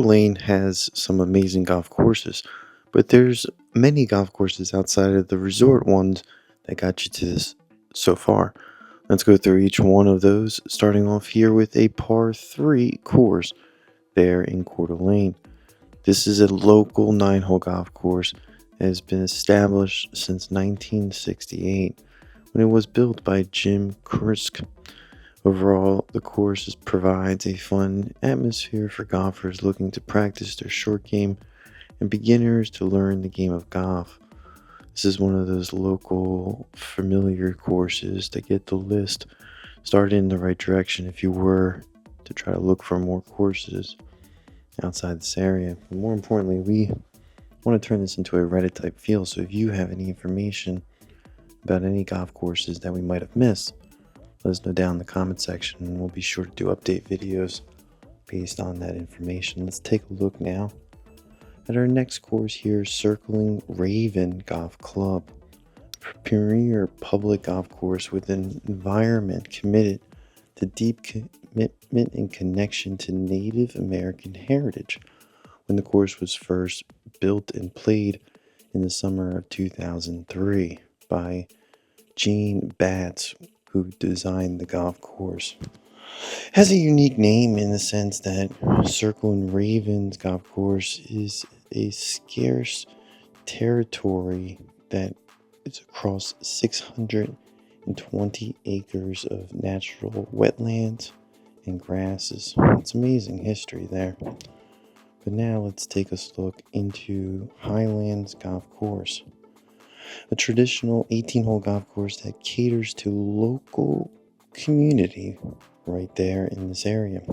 Lane has some amazing golf courses, but there's many golf courses outside of the resort ones that got you to this so far. Let's go through each one of those, starting off here with a par 3 course there in Coeur Lane. This is a local 9-hole golf course that has been established since 1968 when it was built by Jim Kursk. Overall, the course provides a fun atmosphere for golfers looking to practice their short game and beginners to learn the game of golf. This is one of those local familiar courses that get the list started in the right direction if you were to try to look for more courses outside this area. But more importantly, we want to turn this into a Reddit type feel, so if you have any information about any golf courses that we might have missed, let us know down in the comment section, and we'll be sure to do update videos based on that information. Let's take a look now at our next course here, Circling Raven Golf Club, a premier public golf course with an environment committed to deep commitment and connection to Native American heritage. When the course was first built and played in the summer of 2003 by Gene Batts, who designed the golf course. It has a unique name in the sense that Circling Ravens Golf Course is a scarce territory that is across 620 acres of natural wetlands and grasses. It's amazing history there. But now let's take a look into Highlands Golf Course, a traditional 18-hole golf course that caters to local community right there in this area.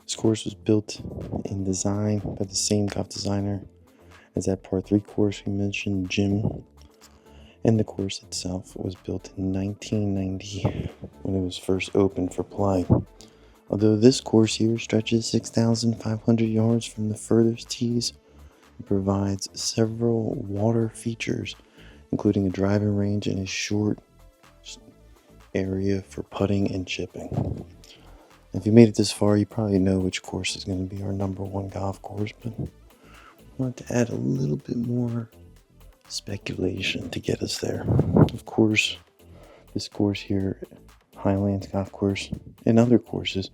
This course was built and designed by the same golf designer as that par 3 course we mentioned, Jim. And the course itself was built in 1990 when it was first opened for play. Although this course here stretches 6,500 yards from the furthest tees, it provides several water features, including a driving range and a short area for putting and chipping. If you made it this far, you probably know which course is going to be our number 1 golf course, but I want to add a little bit more speculation to get us there. Of course, this course here, Highlands Golf Course, and other courses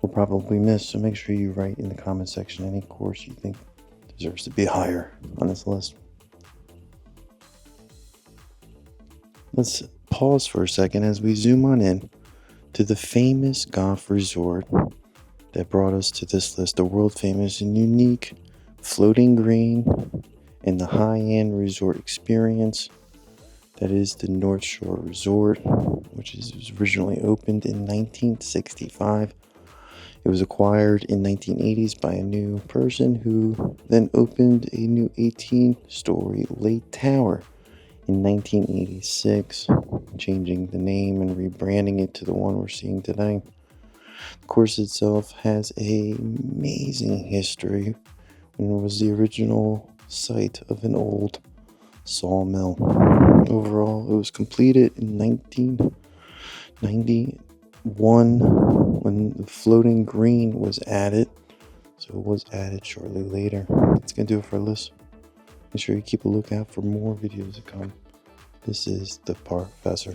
will probably miss, so make sure you write in the comment section any course you think deserves to be higher on this list. Let's pause for a second as we zoom on in to the famous golf resort that brought us to this list, the world famous and unique floating green and the high-end resort experience that is the North Shore Resort, which was originally opened in 1965. It was acquired in 1980s by a new person who then opened a new 18-story lake tower in 1986, changing the name and rebranding it to the one we're seeing today. The course itself has an amazing history and it was the original site of an old sawmill. Overall, it was completed in 1991 when the floating green was added, so it was added shortly later. That's going to do it for our list. Make sure you keep a lookout for more videos to come. This is the Par Professor.